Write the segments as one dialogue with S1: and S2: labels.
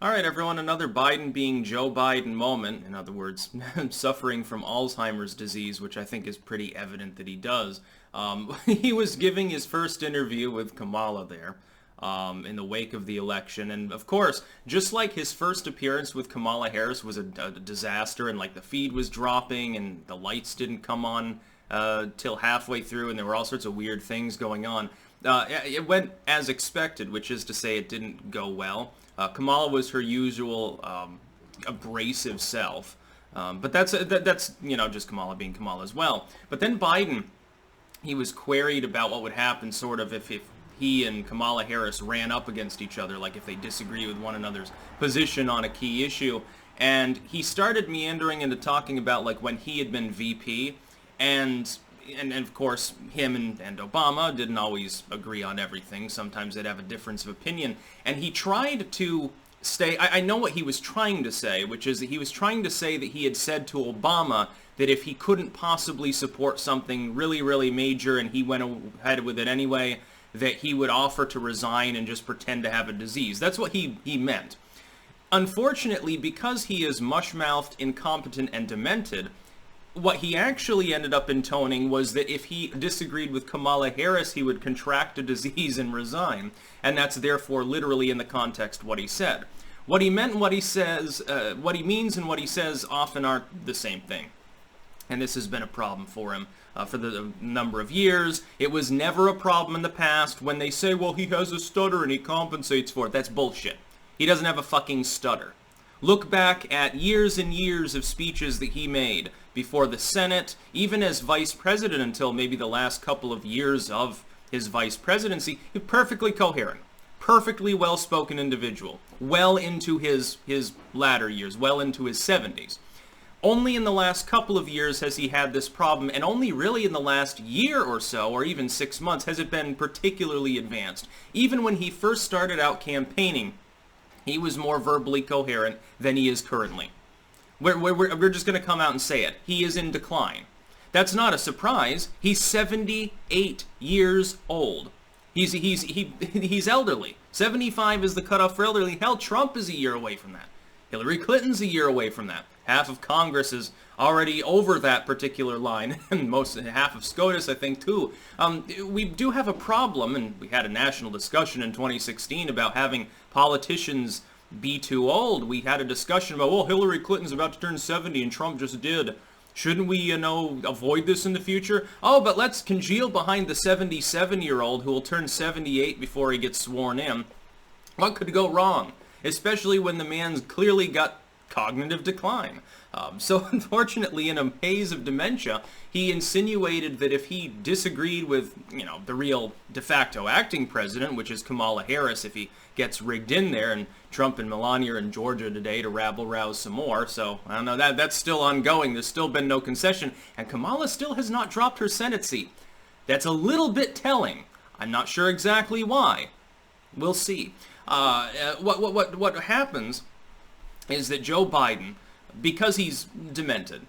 S1: All right, everyone, another Biden being Joe Biden moment. In other words, suffering from Alzheimer's disease, which I think is pretty evident that he does. He was giving his first interview with Kamala there in the wake of the election. And of course, just like his first appearance with Kamala Harris was a disaster and like the feed was dropping and the lights didn't come on till halfway through and there were all sorts of weird things going on. It went as expected, which is to say it didn't go well. Kamala was her usual abrasive self, but that's just Kamala being Kamala as well. But then Biden, he was queried about what would happen sort of if he and Kamala Harris ran up against each other, like if they disagree with one another's position on a key issue. And he started meandering into talking about like when he had been VP, and of course, him and Obama didn't always agree on everything. Sometimes they'd have a difference of opinion. And he tried to say, I know what he was trying to say, which is that he was trying to say that he had said to Obama that if he couldn't possibly support something really, really major and he went ahead with it anyway, that he would offer to resign and just pretend to have a disease. That's what he meant. Unfortunately, because he is mush-mouthed, incompetent, and demented, what he actually ended up intoning was that if he disagreed with Kamala Harris, he would contract a disease and resign, and that's therefore literally in the context what he said. What he meant and what he says, what he means and what he says often aren't the same thing. And this has been a problem for him for the number of years. It was never a problem in the past when they say, well, he has a stutter and he compensates for it. That's bullshit. He doesn't have a fucking stutter. Look back at years and years of speeches that he made before the Senate, even as vice president until maybe the last couple of years of his vice presidency. He's perfectly coherent, perfectly well-spoken individual, well into his latter years, well into his 70s. Only in the last couple of years has he had this problem, and only really in the last year or so, or even 6 months, has it been particularly advanced. Even when he first started out campaigning, he was more verbally coherent than he is currently. We're just going to come out and say it. He is in decline. That's not a surprise. He's 78 years old. He's elderly. 75 is the cutoff for elderly. Hell, Trump is a year away from that. Hillary Clinton's a year away from that. Half of Congress is already over that particular line, and half of SCOTUS, I think, too. We do have a problem, and we had a national discussion in 2016 about having politicians be too old. We had a discussion about, well, Hillary Clinton's about to turn 70 and Trump just did. Shouldn't we, avoid this in the future? Oh, but let's congeal behind the 77-year-old who will turn 78 before he gets sworn in. What could go wrong? Especially when the man's clearly got cognitive decline. So unfortunately, in a haze of dementia, he insinuated that if he disagreed with, the real de facto acting president, which is Kamala Harris, if he gets rigged in there, and Trump and Melania are in Georgia today to rabble-rouse some more, so I don't know, that's still ongoing. There's still been no concession, and Kamala still has not dropped her Senate seat. That's a little bit telling. I'm not sure exactly why. We'll see. What happens is that Joe Biden, because he's demented,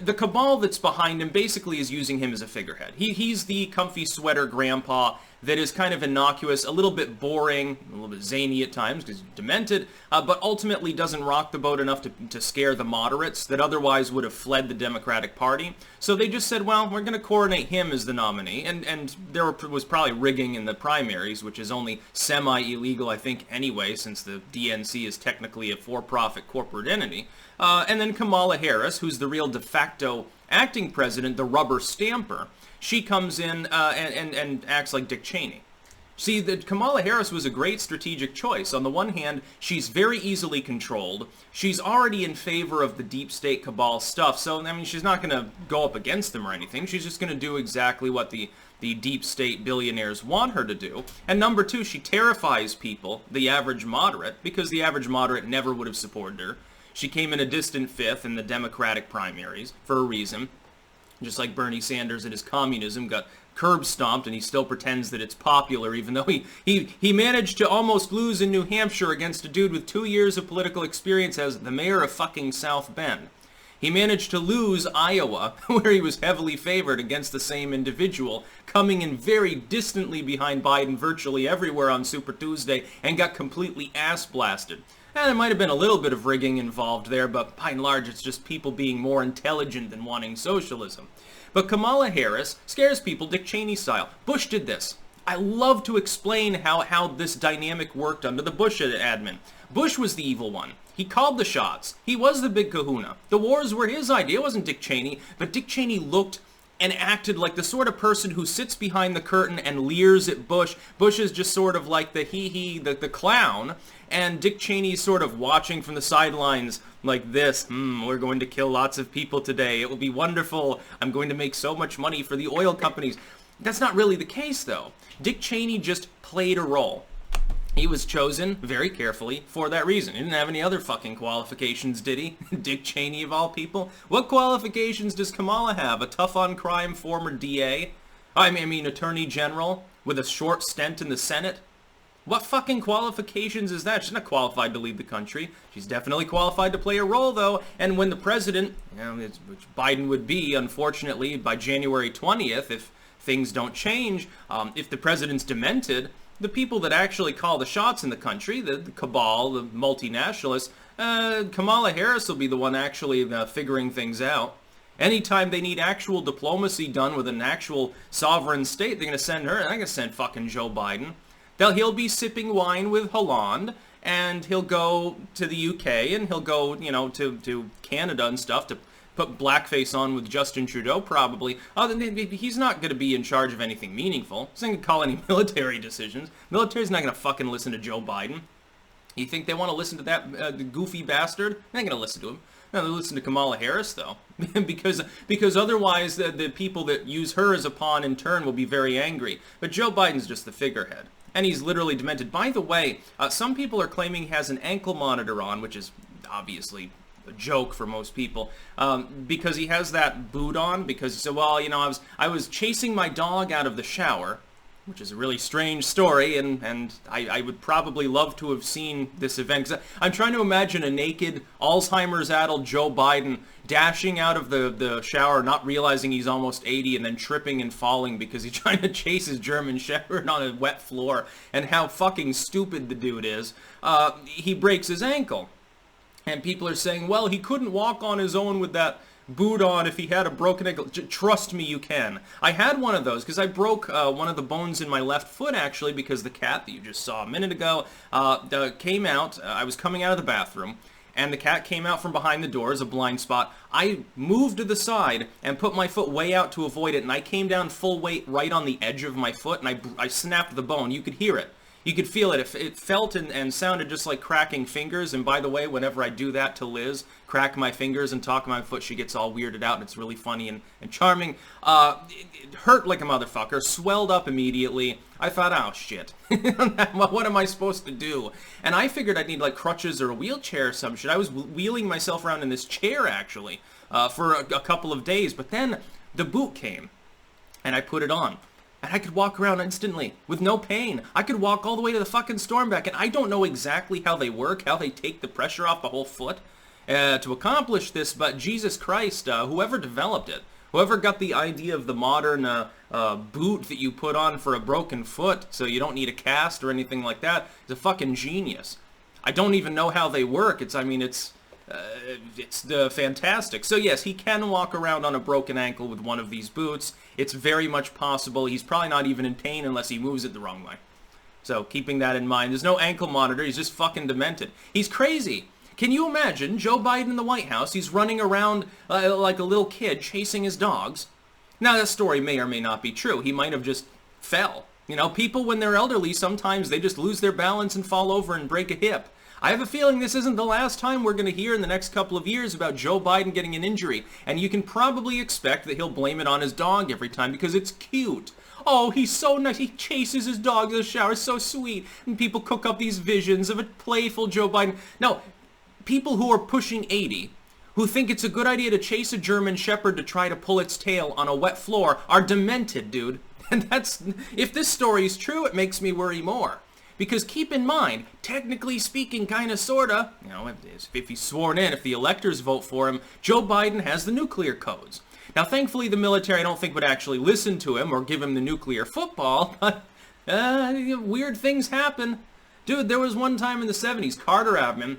S1: the cabal that's behind him basically is using him as a figurehead. He's the comfy sweater grandpa that is kind of innocuous, a little bit boring, a little bit zany at times because he's demented, but ultimately doesn't rock the boat enough to scare the moderates that otherwise would have fled the Democratic Party. So they just said, well, we're going to coordinate him as the nominee, and there was probably rigging in the primaries, which is only semi-illegal, I think, anyway, since the DNC is technically a for-profit corporate entity. And then Kamala Harris, who's the real de facto acting president, the rubber stamper, she comes in and acts like Dick Cheney. See, Kamala Harris was a great strategic choice. On the one hand, she's very easily controlled. She's already in favor of the deep state cabal stuff, so, she's not going to go up against them or anything. She's just going to do exactly what the deep state billionaires want her to do. And number two, she terrifies people, the average moderate, because the average moderate never would have supported her. She came in a distant fifth in the Democratic primaries for a reason. Just like Bernie Sanders and his communism got curb stomped, and he still pretends that it's popular, even though he managed to almost lose in New Hampshire against a dude with 2 years of political experience as the mayor of fucking South Bend. He managed to lose Iowa, where he was heavily favored against the same individual, coming in very distantly behind Biden virtually everywhere on Super Tuesday, and got completely ass-blasted. And there might have been a little bit of rigging involved there, but by and large it's just people being more intelligent than wanting socialism. But Kamala Harris scares people Dick Cheney style. Bush did this. I love to explain how this dynamic worked under the Bush admin. Bush was the evil one. He called the shots. He was the big kahuna. The wars were his idea. It wasn't Dick Cheney. But Dick Cheney looked and acted like the sort of person who sits behind the curtain and leers at Bush. Bush is just sort of like the the clown. And Dick Cheney's sort of watching from the sidelines like this. We're going to kill lots of people today. It will be wonderful. I'm going to make so much money for the oil companies. That's not really the case, though. Dick Cheney just played a role. He was chosen very carefully for that reason. He didn't have any other fucking qualifications, did he? Dick Cheney, of all people. What qualifications does Kamala have? A tough-on-crime former DA? I mean, Attorney General with a short stint in the Senate? What fucking qualifications is that? She's not qualified to lead the country. She's definitely qualified to play a role, though. And when the president, which Biden would be, unfortunately, by January 20th, if things don't change, if the president's demented, the people that actually call the shots in the country, the cabal, the multinationalists, Kamala Harris will be the one actually figuring things out. Anytime they need actual diplomacy done with an actual sovereign state, they're going to send her. They're not going to send fucking Joe Biden. He'll be sipping wine with Hollande, and he'll go to the UK, and he'll go, to Canada and stuff to put blackface on with Justin Trudeau, probably. He's not going to be in charge of anything meaningful. He's not going to call any military decisions. Military's not going to fucking listen to Joe Biden. You think they want to listen to that goofy bastard? They're not going to listen to him. No, they listen to Kamala Harris, though. because otherwise the people that use her as a pawn in turn will be very angry. But Joe Biden's just the figurehead. And he's literally demented. By the way, some people are claiming he has an ankle monitor on, which is obviously a joke for most people, because he has that boot on, because he said, well, I was chasing my dog out of the shower, which is a really strange story, and I would probably love to have seen this event, because I'm trying to imagine a naked, Alzheimer's-addled Joe Biden dashing out of the shower, not realizing he's almost 80, and then tripping and falling because he's trying to chase his German Shepherd on a wet floor, and how fucking stupid the dude is. He breaks his ankle. And people are saying, well, he couldn't walk on his own with that boot on if he had a broken ankle. Trust me, you can. I had one of those because I broke one of the bones in my left foot, actually, because the cat that you just saw a minute ago came out. I was coming out of the bathroom, and the cat came out from behind the door as a blind spot. I moved to the side and put my foot way out to avoid it, and I came down full weight right on the edge of my foot, and I snapped the bone. You could hear it. You could feel it. It felt and sounded just like cracking fingers. And by the way, whenever I do that to Liz, crack my fingers and talk my foot, she gets all weirded out, and it's really funny and charming. It hurt like a motherfucker, swelled up immediately. I thought, oh, shit. What am I supposed to do? And I figured I'd need, like, crutches or a wheelchair or some shit. I was wheeling myself around in this chair, actually, for a couple of days. But then the boot came, and I put it on. And I could walk around instantly with no pain. I could walk all the way to the fucking Stormback, and I don't know exactly how they work, how they take the pressure off the whole foot to accomplish this, but Jesus Christ, whoever developed it, whoever got the idea of the modern boot that you put on for a broken foot so you don't need a cast or anything like that, is a fucking genius. I don't even know how they work. It's fantastic. So yes, he can walk around on a broken ankle with one of these boots. It's very much possible. He's probably not even in pain unless he moves it the wrong way. So keeping that in mind, there's no ankle monitor. He's just fucking demented. He's crazy. Can you imagine Joe Biden in the White House? He's running around like a little kid chasing his dogs. Now, that story may or may not be true. He might have just fell. People, when they're elderly, sometimes they just lose their balance and fall over and break a hip. I have a feeling this isn't the last time we're going to hear in the next couple of years about Joe Biden getting an injury, and you can probably expect that he'll blame it on his dog every time because it's cute. Oh, he's so nice. He chases his dog in the shower. So sweet. And people cook up these visions of a playful Joe Biden. No, people who are pushing 80, who think it's a good idea to chase a German Shepherd to try to pull its tail on a wet floor, are demented, dude. And if this story is true, it makes me worry more. Because keep in mind, technically speaking, kind of, sort of, if he's sworn in, if the electors vote for him, Joe Biden has the nuclear codes. Now, thankfully, the military, I don't think, would actually listen to him or give him the nuclear football, but weird things happen. Dude, there was one time in the 70s, Carter admin,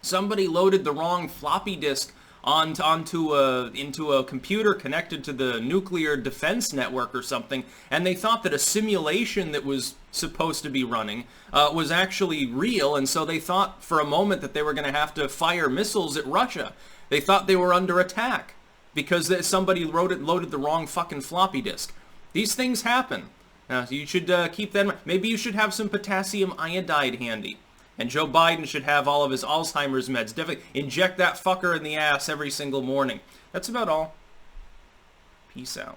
S1: somebody loaded the wrong floppy disk into a computer connected to the nuclear defense network or something, and they thought that a simulation that was supposed to be running was actually real, and so they thought for a moment that they were going to have to fire missiles at Russia. They thought they were under attack because somebody loaded the wrong fucking floppy disk. These things happen. So you should keep that in mind. Maybe you should have some potassium iodide handy. And Joe Biden should have all of his Alzheimer's meds. Definitely inject that fucker in the ass every single morning. That's about all. Peace out.